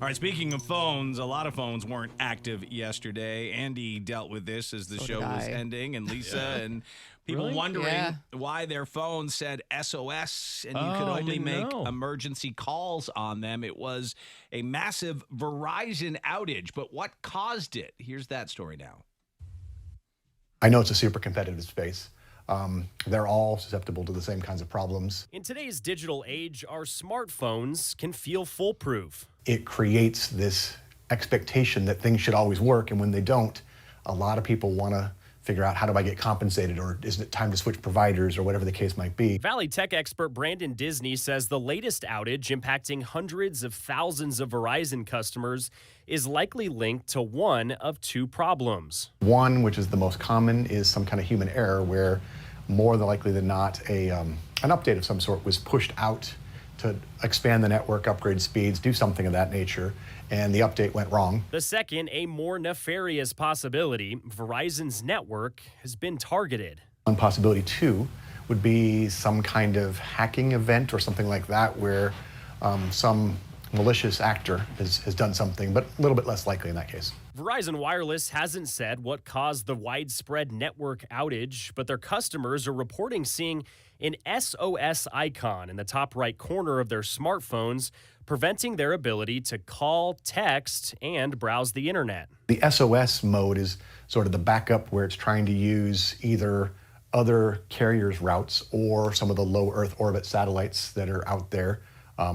All right, speaking of phones, a lot of phones weren't active yesterday. Andy dealt with this as the show was ending, and Lisa and people wondering why their phones said SOS and you could only make emergency calls on them. It was a massive Verizon outage, but what caused it? Here's that story now. I know it's a super competitive space. They're all susceptible to the same kinds of problems. In today's digital age, our smartphones can feel foolproof. It creates this expectation that things should always work, and when they don't, a lot of people want to figure out, how do I get compensated, or isn't it time to switch providers, or whatever the case might be. Valley tech expert Brandon Disney says the latest outage, impacting hundreds of thousands of Verizon customers, is likely linked to one of two problems. One, which is the most common, is some kind of human error where more than likely than not an update of some sort was pushed out to expand the network, upgrade speeds, do something of that nature, and the update went wrong. The second, a more nefarious possibility, Verizon's network has been targeted. One possibility, too, would be some kind of hacking event or something like that where some malicious actor has done something, but a little bit less likely in that case. Verizon Wireless hasn't said what caused the widespread network outage, but their customers are reporting seeing an SOS icon in the top right corner of their smartphones, preventing their ability to call, text, and browse the internet. The SOS mode is sort of the backup where it's trying to use either other carriers' routes or some of the low Earth orbit satellites that are out there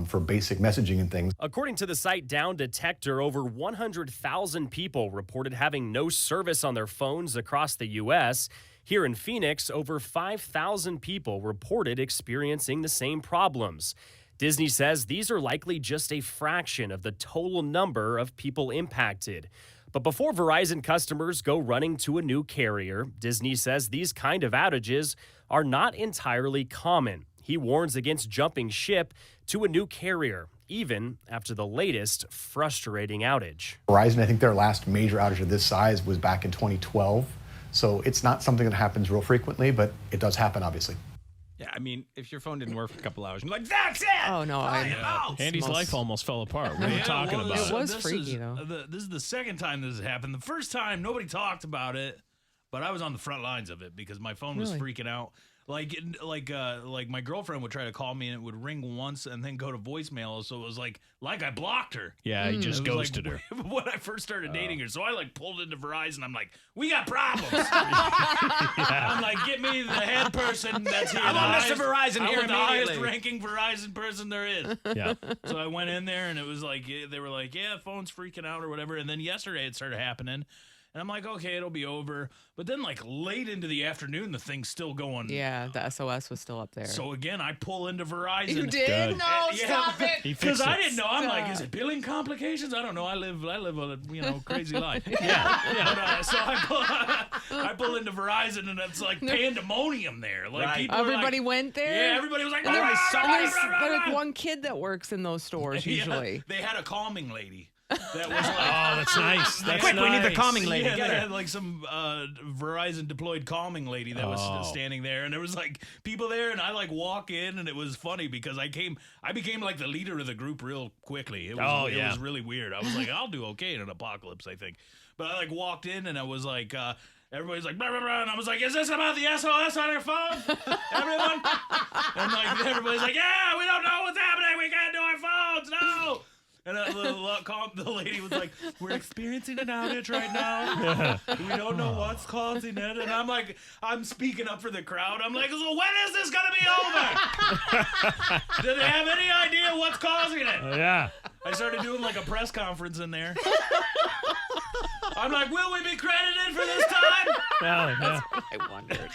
for basic messaging and things. According to the site Down Detector, over 100,000 people reported having no service on their phones across the U.S. Here in Phoenix, over 5,000 people reported experiencing the same problems. Disney says these are likely just a fraction of the total number of people impacted. But before Verizon customers go running to a new carrier, Disney says these kind of outages are not entirely common. He warns against jumping ship to a new carrier, even after the latest frustrating outage. Verizon, I think their last major outage of this size was back in 2012. So it's not something that happens real frequently, but it does happen, obviously. Yeah, I mean, if your phone didn't work for a couple hours, I'm like, that's it! Oh, no. Andy's life almost fell apart. We were talking about it. It was freaky, though. This is the second time this has happened. The first time, nobody talked about it, but I was on the front lines of it because my phone was freaking out. Like my girlfriend would try to call me and it would ring once and then go to voicemail. So it was like I blocked her. Yeah, he just ghosted her. When I first started dating her. So I pulled into Verizon. I'm like, we got problems. I'm like, get me the head person that's here. I'm on Mr. Verizon here I'm the immediately. highest ranking Verizon person there is. Yeah. So I went in there and it was like, they were like, yeah, phone's freaking out or whatever. And then yesterday it started happening. And I'm like, okay, it'll be over. But then late into the afternoon, the thing's still going. Yeah, the SOS was still up there. So again, I pull into Verizon. You did? Good. No, stop it. Because I didn't know. I'm like, is it billing complications? I don't know. I live a crazy life. Yeah. So I pull into Verizon and it's like pandemonium there. People Everybody went there? Yeah, everybody was like, And there's one kid that works in those stores usually. They had a calming lady. That was Oh, that's nice. That's Quick, nice. we need the calming lady. Yeah, Get they her. had some Verizon deployed calming lady that was standing there, and there was people there, and I walk in, and it was funny because I became the leader of the group real quickly. It was really weird. I was like, I'll do okay in an apocalypse, I think. But I walked in, and I was like, everybody's like, blah, blah, blah, and I was like, is this about the SOS on your phone, everyone? And everybody's like, yeah, we don't know what's happening. We can't do our phones. No. And the lady was like, we're experiencing an outage right now. We don't know what's causing it. And I'm speaking up for the crowd. I'm like, so when is this going to be over? Do they have any idea what's causing it? Yeah. I started doing a press conference in there. I'm like, will we be credited for this time? Yeah. I wondered.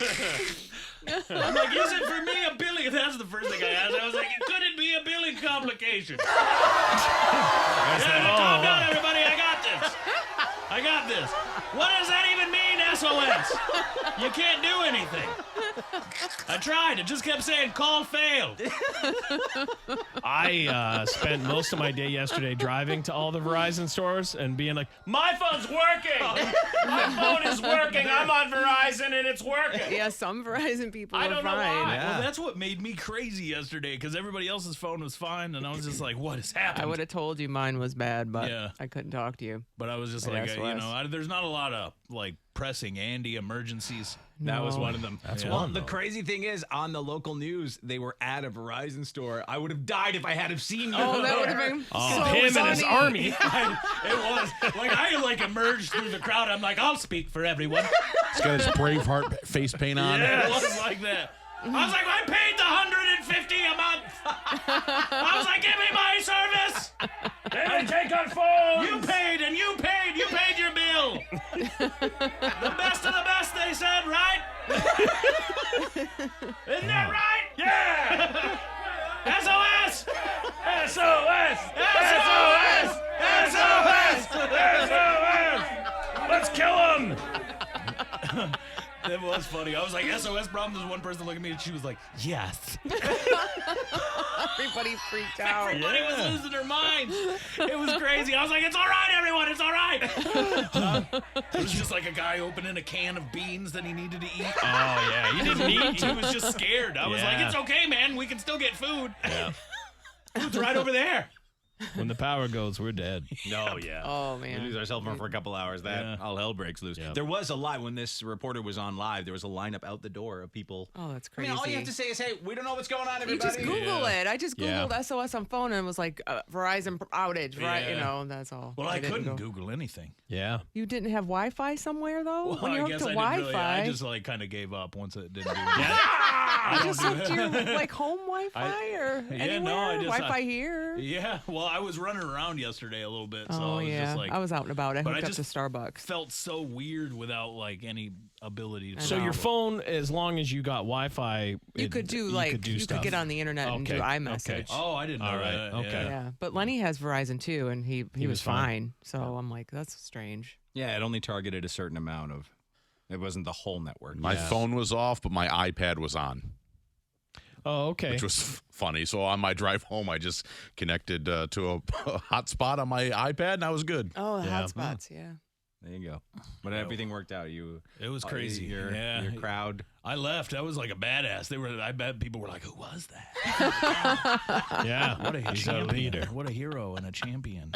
I'm like, is it for me a billing? That's the first thing I asked. I was like, could it be a billing complication? Calm down, everybody. I got this. I got this. What does that even mean, SOS? You can't do anything. I tried. It just kept saying call failed. I spent most of my day yesterday driving to all the Verizon stores and being like, my phone's working. My phone is working. I'm on Verizon and it's working. Yeah, some Verizon people I are don't know fine. why. Yeah. Well, that's what made me crazy yesterday because everybody else's phone was fine, and I was just like, what has happened? I would have told you mine was bad, but Yeah. I couldn't talk to you. But I was just At like, SOS. there's not a lot of like pressing Andy emergencies. That was No. one of them. That's Well, one, the though. crazy thing is, on the local news, they were at a Verizon store. I would have died if I had have seen you. Oh, that would have been so him and his funny. army. It was like I emerged through the crowd. I'm like, I'll speak for everyone. He's got his Braveheart face paint on. Yeah, it was like that. I was like, I paid the $150 a month. I was like, give me my service. They take our phones. You paid and you paid. You paid your bill. The best of the best, they said, right? Isn't that right? Yeah. SOS! SOS. SOS! SOS. SOS. Let's kill him. It was funny. I was like, SOS problem. There's one person looking at me and she was like, yes. Everybody freaked out. Everybody was losing their minds. It was crazy. I was like, it's all right, everyone. It's all right. It was just like a guy opening a can of beans that he needed to eat. Oh, yeah. You didn't need He to. was just scared. I was like, Yeah. it's okay, man. We can still get food. Yeah. Food's right over there. When the power goes, we're dead. No, yeah. Oh, We man. lose our cell phone for a couple hours. That Yeah. all hell breaks loose. Yep. There was a line when this reporter was on live. There was a lineup out the door of people. Oh, that's I crazy. mean, all you have to say is, "Hey, we don't know what's going on, You everybody." just Google it. I just Yeah. Googled SOS on phone and it was like Verizon outage, right? You Yeah. know, that's all. Well, I didn't couldn't go- Google anything. Yeah. You didn't have Wi-Fi somewhere, though? Well, when you're I hooked guess to I didn't Wi-Fi. really. I just like kind of gave up once it didn't do you that. just hooked to your like home Wi-Fi or Yeah, anywhere? no, I just- Wi-Fi here? Yeah, well, I was running around yesterday a little bit, so Oh, I was yeah. just like, I was out and about. I but I hooked up to just Starbucks. felt so weird without like any ability to. So know. your phone, as long as you got Wi-Fi, You could do like you stuff. could get on the internet and do Okay, iMessage. okay. Oh, I didn't know All right, that. okay. Yeah, but Lenny has Verizon too, and he was was fine. fine. So I'm like, that's strange. Yeah, it only targeted a certain amount of. It wasn't the whole network. My phone was off, but my iPad was on, Oh, okay. which was funny. So on my drive home, I just connected to a hotspot on my iPad, and I was good. Oh, the Yeah. hotspots, yeah. There you go. But everything worked out. It was crazy. Your Yeah. crowd. I left. I was like a badass. I bet people were like, "Who was that? yeah. What a He's a champion! leader. What a hero and a champion."